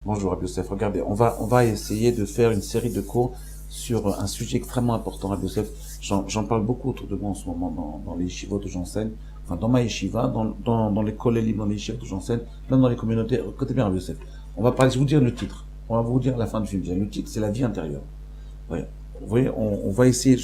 Bonjour Rabbi Yosef, regardez, on va essayer de faire une série de cours sur un sujet extrêmement important, Rabbi Yosef. J'en parle beaucoup autour de moi en ce moment dans les yeshivot où j'enseigne, enfin dans ma yeshiva, dans les collèges, dans les yeshivot où j'enseigne, même dans les communautés. Écoutez bien Rabbi Yosef, on va parler, je vais vous dire le titre, on va vous dire la fin du film. Le titre c'est la vie intérieure. Ouais. Vous voyez, on va essayer,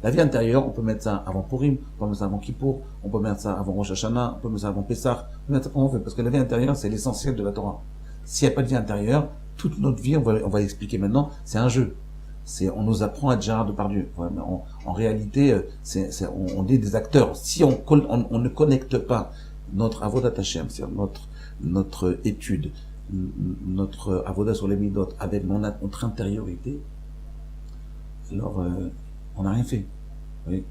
la vie intérieure, on peut mettre ça avant Purim, on peut mettre ça avant Kippour, on peut mettre ça avant Rosh Hashanah, on peut mettre ça avant Pessah, on peut mettre ça quand on veut, parce que la vie intérieure c'est l'essentiel de la Torah. S'il n'y a pas de vie intérieure, toute notre vie, on va l'expliquer maintenant, c'est un jeu. On nous apprend à être Gérard Depardieu. En réalité, on est des acteurs. Si on ne connecte pas notre avodat Hashem, c'est-à-dire notre étude, notre avodat sur les midot avec notre intériorité, alors on n'a rien fait. Oui.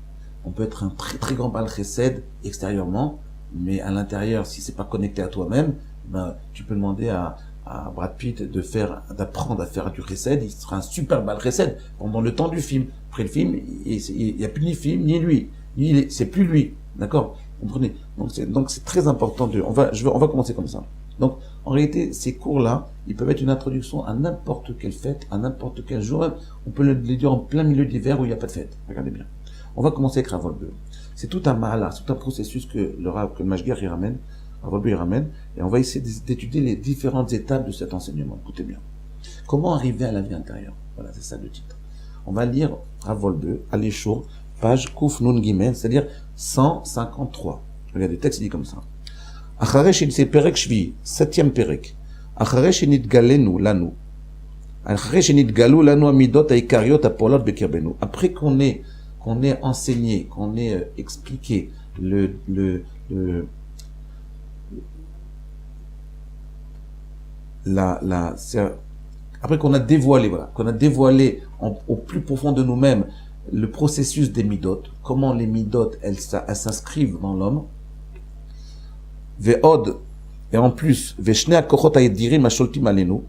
On peut être un très très grand Baal Chesed extérieurement, mais à l'intérieur, si c'est pas connecté à toi-même, ben, tu peux demander à Brad Pitt d'apprendre à faire du Chesed, il sera un super Baal Chesed pendant le temps du film. Après le film, il n'y a plus ni film, ni lui. C'est plus lui. D'accord? Comprenez? Donc c'est très important on va commencer comme ça. Donc, en réalité, ces cours-là, ils peuvent être une introduction à n'importe quelle fête, à n'importe quel jour. On peut les dire en plein milieu d'hiver où il n'y a pas de fête. Regardez bien. On va commencer avec Rav Wolbe. C'est tout un mahala, c'est tout un processus que le Mashgiach y ramène, Rav Wolbe y ramène, et on va essayer d'étudier les différentes étapes de cet enseignement. Écoutez bien. Comment arriver à la vie intérieure? Voilà, c'est ça le titre. On va lire Rav Wolbe, Aléchour, page Kouf Nun Gimel, c'est-à-dire 153. Regardez, le texte dit comme ça. C'est Perek Shvi, 7e Perek. Après qu'on ait enseigné, qu'on ait expliqué après qu'on a dévoilé, voilà, au plus profond de nous-mêmes le processus des midot, comment les midot, elles s'inscrivent dans l'homme, ve'od, et en plus, ve'shne akochot ha'edirim ha'sholtim alenu,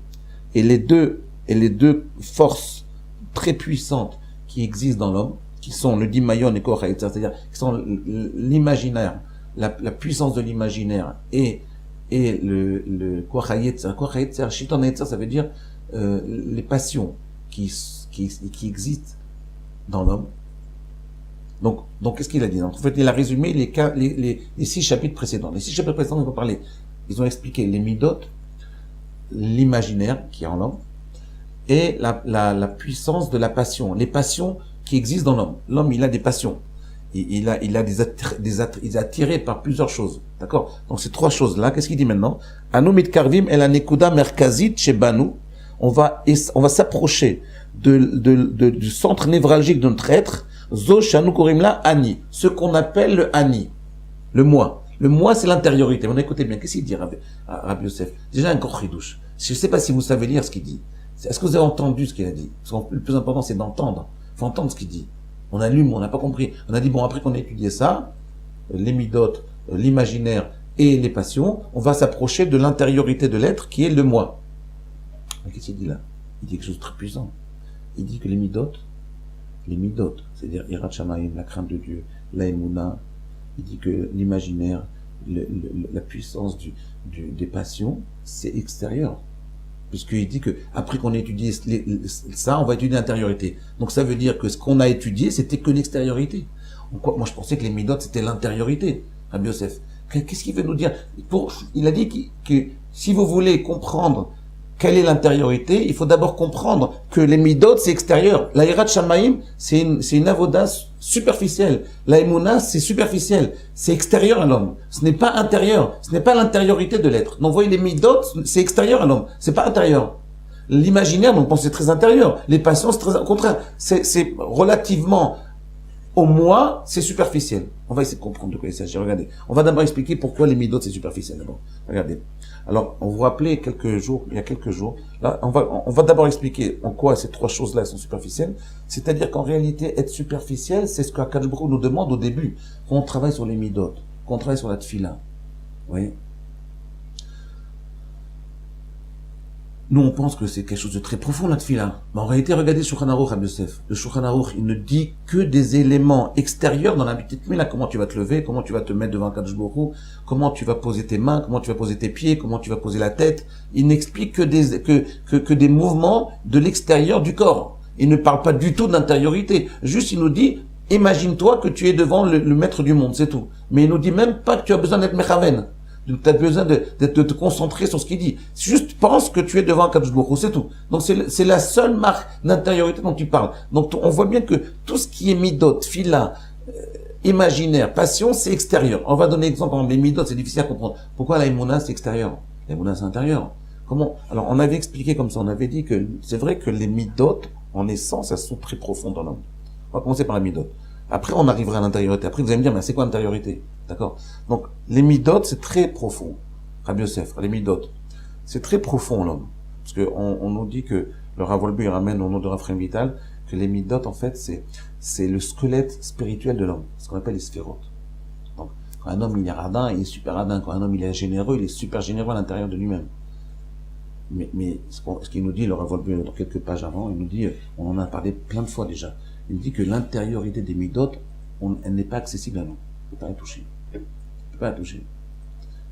et les deux forces très puissantes qui existent dans l'homme, qui sont le dimayon et koch ha'etzer, c'est-à-dire qui sont l'imaginaire, la puissance de l'imaginaire et le koch ha'etzer. Koch ha'etzer, shiton ha'etzer, ça veut dire les passions qui existent dans l'homme. Donc qu'est-ce qu'il a dit? En fait, il a résumé les 6 chapitres précédents. Les 6 chapitres précédents, ils vont parler. Ils ont expliqué les midot, l'imaginaire qui est en l'homme, et la puissance de la passion, les passions qui existent dans l'homme. L'homme, il a des passions. Il est attiré par plusieurs choses. D'accord? Donc ces 3 choses-là, qu'est-ce qu'il dit maintenant? Anu mitkarvim el anekuda merkazit shebanu. On va s'approcher du centre névralgique de notre être, Zo shanu korimla ani, ce qu'on appelle le ani, le moi. Le moi, c'est l'intériorité. On écoutez bien, qu'est-ce qu'il dit, Rabbi Yosef? Déjà un korchidouche. Je ne sais pas si vous savez lire ce qu'il dit. Est-ce que vous avez entendu ce qu'il a dit? Parce que le plus important, c'est d'entendre. Il faut entendre ce qu'il dit. On allume, on n'a pas compris. On a dit, bon, après qu'on a étudié ça, les midot, l'imaginaire et les passions, on va s'approcher de l'intériorité de l'être qui est le moi. Qu'est-ce qu'il dit là? Il dit quelque chose de très puissant. Il dit que les midot, c'est-à-dire Hirat Shamayim, la crainte de Dieu, la Emouna, il dit que l'imaginaire, la puissance des passions, c'est extérieur. Puisqu'il dit que après qu'on a étudié ça, on va étudier l'intériorité. Donc ça veut dire que ce qu'on a étudié, c'était que l'extériorité. Moi je pensais que les midot, c'était l'intériorité. Rabbi Yosef, qu'est-ce qu'il veut nous dire? Il a dit que si vous voulez comprendre quelle est l'intériorité, il faut d'abord comprendre que les midot, c'est extérieur. La hirat shamayim, c'est une avoda superficielle. La emuna, c'est superficiel. C'est extérieur à l'homme. Ce n'est pas intérieur. Ce n'est pas l'intériorité de l'être. Donc, vous voyez, les midot, c'est extérieur à l'homme. C'est pas intérieur. L'imaginaire, donc, c'est très intérieur. Les passions, c'est très, au contraire. C'est relativement au moi, c'est superficiel. On va essayer de comprendre de quoi il s'agit. Regardez. On va d'abord expliquer pourquoi les midot, c'est superficiel. D'abord. Regardez. Alors, on vous rappelait il y a quelques jours, là, on va d'abord expliquer en quoi ces 3 choses-là sont superficielles. C'est-à-dire qu'en réalité, être superficiel, c'est ce qu'Akadosh Baruch Hu nous demande au début, quand on travaille sur les midot, quand on travaille sur la tfila. Vous voyez? Nous, on pense que c'est quelque chose de très profond, la tefila. Mais en réalité, regardez le Shulchan Aruch, Rabbi Yosef. Le Shulchan Aruch, il ne dit que des éléments extérieurs dans la petite tefila. Comment tu vas te lever, comment tu vas te mettre devant Kadosh Baruch Hu, comment tu vas poser tes mains, comment tu vas poser tes pieds, comment tu vas poser la tête. Il n'explique que des mouvements de l'extérieur du corps. Il ne parle pas du tout d'intériorité. Juste, il nous dit, imagine-toi que tu es devant le maître du monde, c'est tout. Mais il nous dit même pas que tu as besoin d'être mechaven. Tu as besoin de te concentrer sur ce qu'il dit. Juste pense que tu es devant Kadosh Baruch Hu, c'est tout. Donc c'est la seule marque d'intériorité dont tu parles. Donc on voit bien que tout ce qui est midot, fila, imaginaire, passion, c'est extérieur. On va donner exemple. Les midot, c'est difficile à comprendre. Pourquoi la émouna, c'est extérieur? La émouna, c'est intérieur. Comment? Alors on avait expliqué comme ça, on avait dit que c'est vrai que les midot, en essence, elles sont très profondes dans l'homme. On va commencer par la midot. Après, on arrivera à l'intériorité. Après, vous allez me dire, mais c'est quoi l'intériorité? D'accord? Donc, les midot, c'est très profond. Rabbi Yosef, les midot. C'est très profond, l'homme. Parce que on nous dit que le Rav Wolbe, il ramène au nom de Raphaël Vital, que les midot, en fait, c'est le squelette spirituel de l'homme. Ce qu'on appelle les sphérotes. Donc, quand un homme, il est radin, il est super radin. Quand un homme, il est généreux, il est super généreux à l'intérieur de lui-même. Mais ce qu'il nous dit, le Rav Wolbe, dans quelques pages avant, il nous dit, on en a parlé plein de fois déjà. Il dit que l'intériorité des midot, elle n'est pas accessible à nous. On ne peut pas la toucher. On ne peut pas la toucher.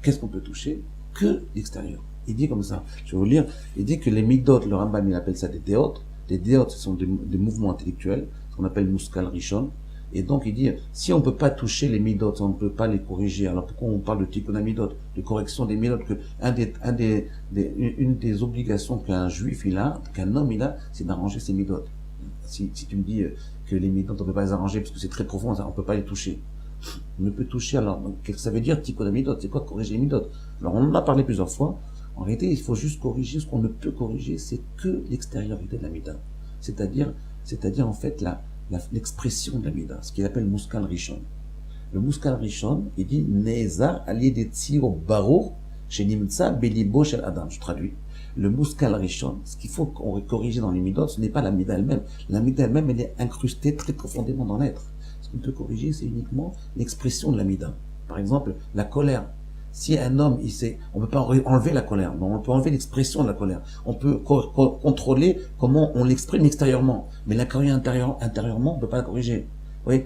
Qu'est-ce qu'on peut toucher? Que l'extérieur. Il dit comme ça. Je vais vous lire. Il dit que les midot, le Rambam, il appelle ça des déotes. Les déotes, ce sont des mouvements intellectuels, ce qu'on appelle muskal rishon. Et donc, il dit, si on ne peut pas toucher les midot, on ne peut pas les corriger. Alors, pourquoi on parle de tikkun midot, de correction des midot, que une des obligations qu'un juif il a, qu'un homme il a, c'est d'arranger ses midot. Si tu me dis que les midot, on ne peut pas les arranger parce que c'est très profond, on ne peut pas les toucher. On ne peut toucher, alors, qu'est-ce que ça veut dire, tikkun midot? C'est quoi corriger les midot? Alors, on en a parlé plusieurs fois. En réalité, il faut juste corriger ce qu'on ne peut corriger, c'est que l'extériorité de la mida. C'est-à-dire, en fait, l'expression de la mida, ce qu'il appelle muskal rishon. Le muskal rishon, il dit, Neza aliedetzi au barour, chez Nimtsa belibo shel adam. Je traduis. Le muskal rishon, ce qu'il faut qu'on corriger dans les midot, ce n'est pas la mida elle-même. La mida elle-même, elle est incrustée très profondément dans l'être. Ce qu'on peut corriger, c'est uniquement l'expression de la mida. Par exemple, la colère. Si un homme, on peut pas enlever la colère, mais on peut enlever l'expression de la colère. On peut contrôler comment on l'exprime extérieurement. Mais la colère intérieurement, on peut pas la corriger. Oui,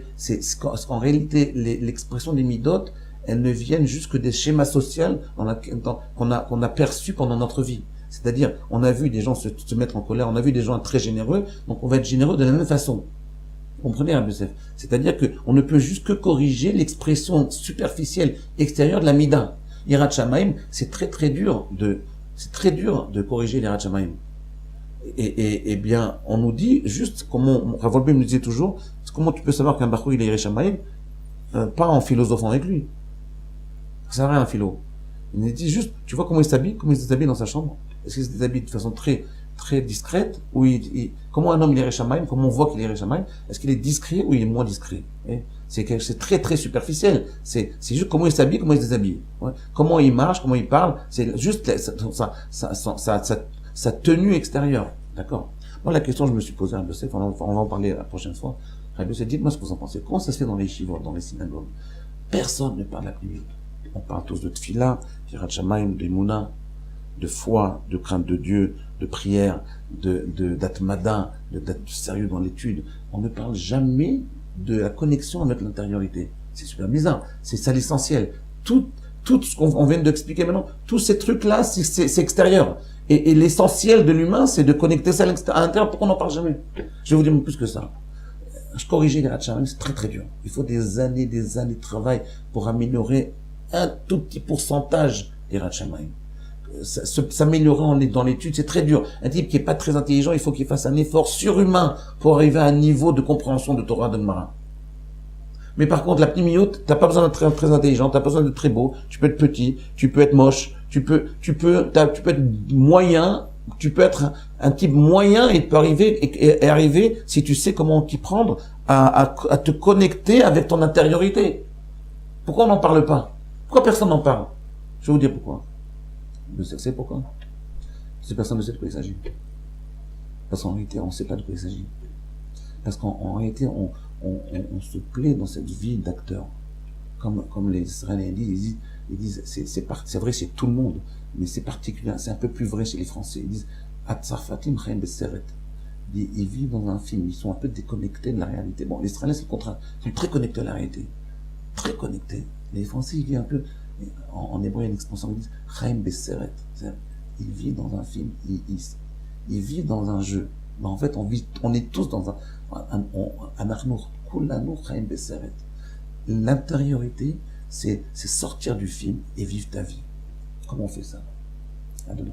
en réalité, l'expression des midot, elles ne viennent juste que des schémas sociaux qu'on a perçus pendant notre vie. C'est-à-dire, on a vu des gens se mettre en colère, on a vu des gens très généreux, donc on va être généreux de la même façon. Vous comprenez, Rabbi Yosef? C'est-à-dire que on ne peut juste que corriger l'expression superficielle extérieure de la mida. Yirat Shamayim, c'est très dur de corriger l'Yirat Shamayim. Et bien, on nous dit juste comment, Rav Wolbe nous disait toujours, comment tu peux savoir qu'un Bachou il est Yirat Shamayim, pas en philosophant avec lui. Ça sert à rien un philo. Il nous dit juste, tu vois comment il s'habille dans sa chambre? Est-ce qu'il s'habille de façon très discrète, ou comment un homme il est Réchamaïm, comment on voit qu'il est Réchamaïm, est-ce qu'il est discret ou il est moins discret? C'est très superficiel. C'est juste comment il s'habille, comment il se déshabille. Ouais. Comment il marche, comment il parle, c'est juste sa tenue extérieure. D'accord? Moi, la question que je me suis posée à Rabbi Yosef, on va en parler la prochaine fois. Rabbi Yosef, dites-moi ce que vous en pensez. Comment ça se fait dans les chivot, dans les synagogues? Personne ne parle la prière. On parle tous de tefila, d'Yirat Shamayim, d'Emouna, de foi, de crainte de Dieu, de prière, d'atmada, d'être sérieux dans l'étude. On ne parle jamais de la connexion avec l'intériorité. C'est super bizarre. C'est ça l'essentiel. Tout ce qu'on vient d'expliquer maintenant, tous ces trucs-là, c'est extérieur. Et l'essentiel de l'humain, c'est de connecter ça à l'intérieur. Pourquoi on n'en parle jamais? Je vais vous dire plus que ça. Corriger les Shamayim, c'est très dur. Il faut des années de travail pour améliorer un tout petit pourcentage des Shamayim. S'améliorer dans l'étude, c'est très dur. Un type qui est pas très intelligent, il faut qu'il fasse un effort surhumain pour arriver à un niveau de compréhension de Torah de Gemara. Mais par contre, la pnimiyot, t'as pas besoin d'être très intelligent, t'as pas besoin d'être très beau, tu peux être petit, tu peux être moche, tu peux être moyen, tu peux être un type moyen et tu peux arriver, si tu sais comment t'y prendre, à te connecter avec ton intériorité. Pourquoi on n'en parle pas? Pourquoi personne n'en parle? Je vais vous dire pourquoi. Vous savez pourquoi? Parce que personne ne sait de quoi il s'agit. Parce qu'en réalité, on ne sait pas de quoi il s'agit. Parce qu'en réalité, on se plaît dans cette vie d'acteur. comme les Israéliens ils disent, c'est vrai, c'est tout le monde, mais c'est particulier, c'est un peu plus vrai chez les Français. Ils disent, At-Sarfatim Chaim Beseret. Ils vivent dans un film, ils sont un peu déconnectés de la réalité. Bon, les Israéliens, c'est le contraire, ils sont très connectés à la réalité. Très connectés. Les Français, ils vivent un peu, en hébreu, il y a une expression qui dit, Chaim Beseret. Ils vivent dans un film, ils vivent dans un jeu. Mais en fait, on est tous dans un arnour. Kulanu Chaim Beseret. L'intériorité, c'est sortir du film et vivre ta vie. Comment on fait ça? Adonai.